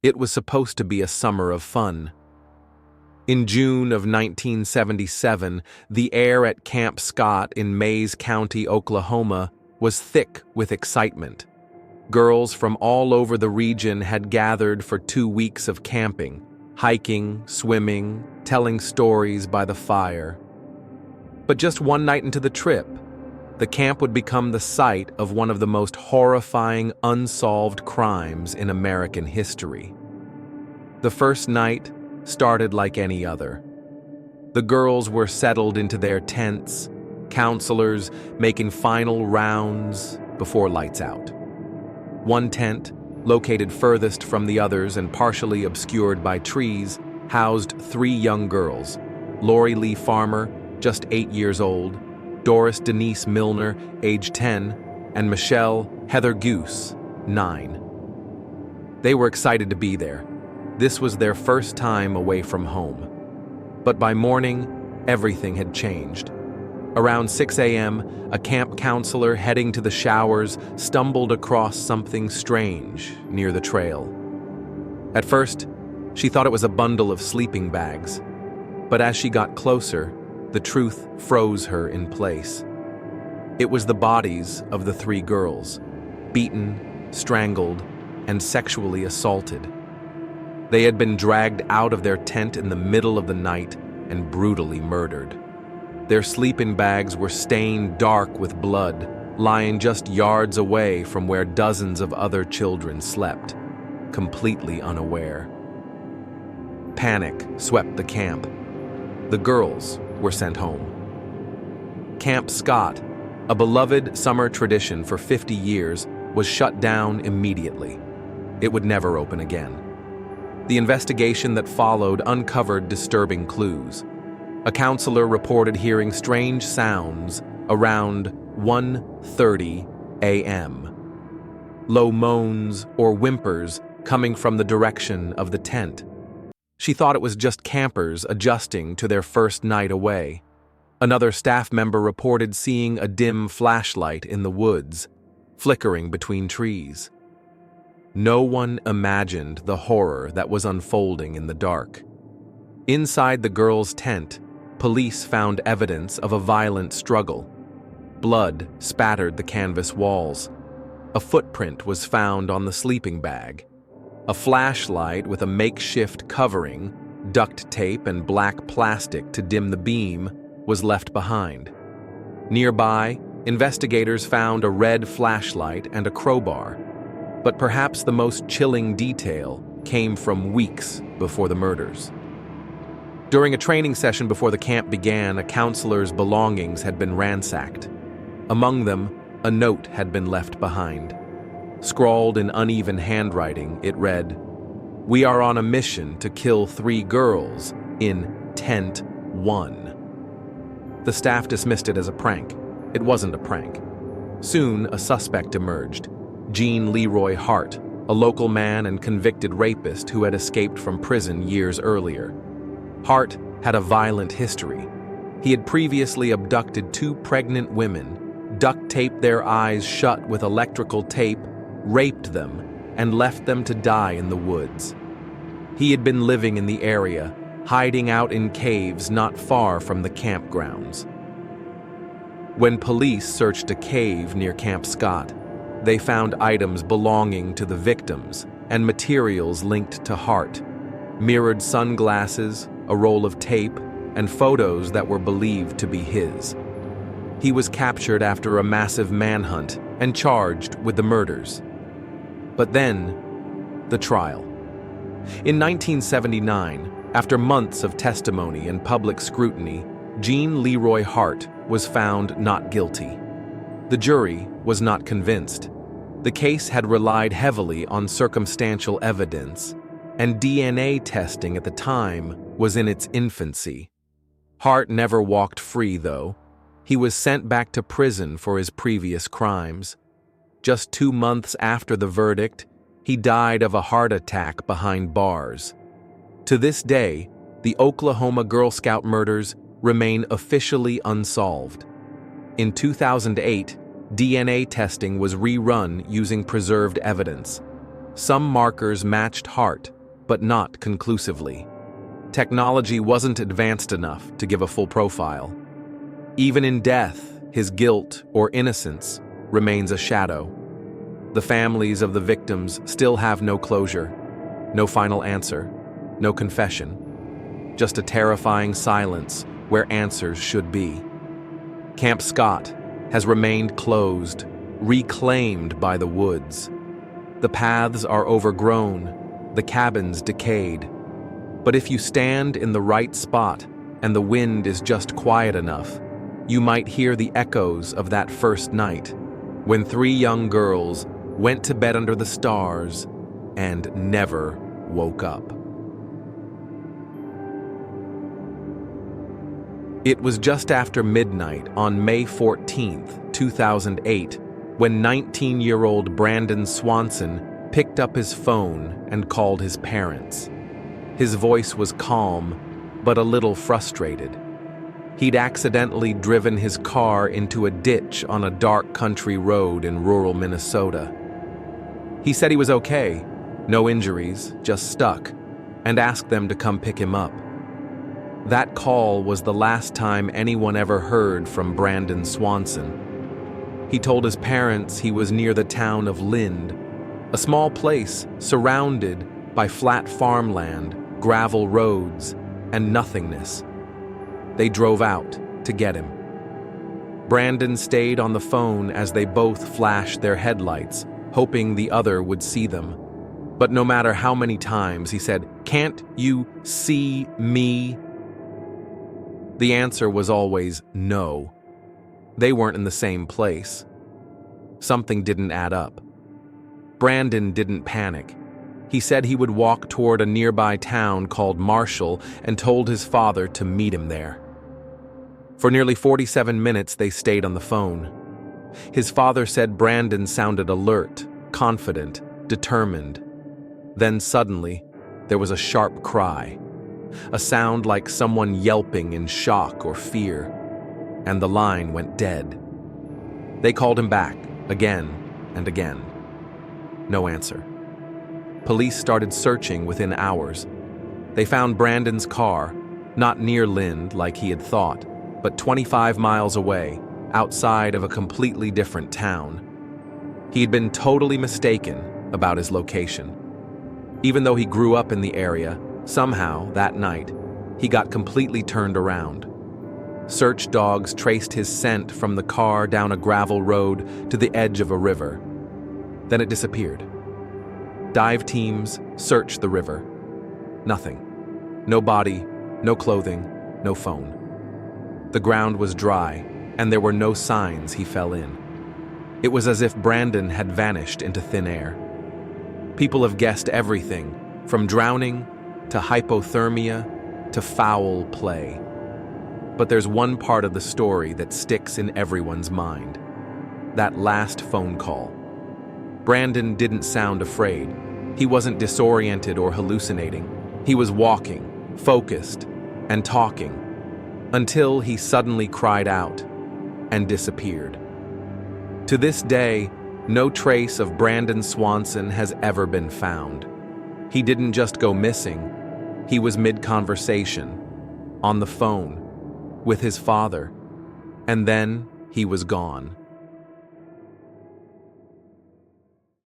It was supposed to be a summer of fun. In June of 1977, the air at Camp Scott in Mays County, Oklahoma, was thick with excitement. Girls from all over the region had gathered for 2 weeks of camping, hiking, swimming, telling stories by the fire. But just one night into the trip, the camp would become the site of one of the most horrifying unsolved crimes in American history. The first night started like any other. The girls were settled into their tents, counselors making final rounds before lights out. One tent, located furthest from the others and partially obscured by trees, housed 3 young girls: Lori Lee Farmer, just 8 years old, Doris Denise Milner, age 10, and Michelle Heather Goose, 9. They were excited to be there. This was their first time away from home. But by morning, everything had changed. Around 6 a.m., a camp counselor heading to the showers stumbled across something strange near the trail. At first, she thought it was a bundle of sleeping bags. But as she got closer, the truth froze her in place. It was the bodies of the 3 girls, beaten, strangled, and sexually assaulted. They had been dragged out of their tent in the middle of the night and brutally murdered. Their sleeping bags were stained dark with blood, lying just yards away from where dozens of other children slept, completely unaware. Panic swept the camp. The girls were sent home. Camp Scott, a beloved summer tradition for 50 years, was shut down immediately. It would never open again. The investigation that followed uncovered disturbing clues. A counselor reported hearing strange sounds around 1:30 a.m. Low moans or whimpers coming from the direction of the tent. She thought it was just campers adjusting to their first night away. Another staff member reported seeing a dim flashlight in the woods, flickering between trees. No one imagined the horror that was unfolding in the dark. Inside the girls' tent, police found evidence of a violent struggle. Blood spattered the canvas walls. A footprint was found on the sleeping bag. A flashlight with a makeshift covering, duct tape and black plastic to dim the beam, was left behind. Nearby, investigators found a red flashlight and a crowbar. But perhaps the most chilling detail came from weeks before the murders. During a training session before the camp began, a counselor's belongings had been ransacked. Among them, a note had been left behind. Scrawled in uneven handwriting, it read, "We are on a mission to kill 3 girls in Tent 1." The staff dismissed it as a prank. It wasn't a prank. Soon, a suspect emerged. Gene Leroy Hart, a local man and convicted rapist who had escaped from prison years earlier. Hart had a violent history. He had previously abducted 2 pregnant women, duct-taped their eyes shut with electrical tape, raped them, and left them to die in the woods. He had been living in the area, hiding out in caves not far from the campgrounds. When police searched a cave near Camp Scott, they found items belonging to the victims and materials linked to Hart: mirrored sunglasses, a roll of tape, and photos that were believed to be his. He was captured after a massive manhunt and charged with the murders. But then, the trial. In 1979, after months of testimony and public scrutiny, Gene Leroy Hart was found not guilty. The jury was not convinced. The case had relied heavily on circumstantial evidence, and DNA testing at the time was in its infancy. Hart never walked free, though. He was sent back to prison for his previous crimes. Just 2 months after the verdict, he died of a heart attack behind bars. To this day, the Oklahoma Girl Scout murders remain officially unsolved. In 2008, DNA testing was rerun using preserved evidence. Some markers matched Hart, but not conclusively. Technology wasn't advanced enough to give a full profile. Even in death, his guilt or innocence remains a shadow. The families of the victims still have no closure, no final answer, no confession, just a terrifying silence where answers should be. Camp Scott has remained closed, reclaimed by the woods. The paths are overgrown, the cabins decayed. But if you stand in the right spot and the wind is just quiet enough, you might hear the echoes of that first night, when 3 young girls went to bed under the stars and never woke up. It was just after midnight on May 14th, 2008, when 19-year-old Brandon Swanson picked up his phone and called his parents. His voice was calm, but a little frustrated. He'd accidentally driven his car into a ditch on a dark country road in rural Minnesota. He said he was okay, no injuries, just stuck, and asked them to come pick him up. That call was the last time anyone ever heard from Brandon Swanson. He told his parents he was near the town of Lind, a small place surrounded by flat farmland, gravel roads, and nothingness. They drove out to get him. Brandon stayed on the phone as they both flashed their headlights, hoping the other would see them. But no matter how many times he said, "Can't you see me?" the answer was always no. They weren't in the same place. Something didn't add up. Brandon didn't panic. He said he would walk toward a nearby town called Marshall and told his father to meet him there. For nearly 47 minutes, they stayed on the phone. His father said Brandon sounded alert, confident, determined. Then suddenly, there was a sharp cry, a sound like someone yelping in shock or fear, and the line went dead. They called him back, again and again. No answer. Police started searching within hours. They found Brandon's car, not near Lind like he had thought, but 25 miles away, outside of a completely different town. He had been totally mistaken about his location. Even though he grew up in the area, somehow, that night, he got completely turned around. Search dogs traced his scent from the car down a gravel road to the edge of a river. Then it disappeared. Dive teams searched the river. Nothing. No body, no clothing, no phone. The ground was dry, and there were no signs he fell in. It was as if Brandon had vanished into thin air. People have guessed everything, from drowning to hypothermia to foul play. But there's one part of the story that sticks in everyone's mind. That last phone call. Brandon didn't sound afraid. He wasn't disoriented or hallucinating. He was walking, focused, and talking, until he suddenly cried out and disappeared. To this day, no trace of Brandon Swanson has ever been found. He didn't just go missing. He was mid-conversation, on the phone, with his father, and then he was gone.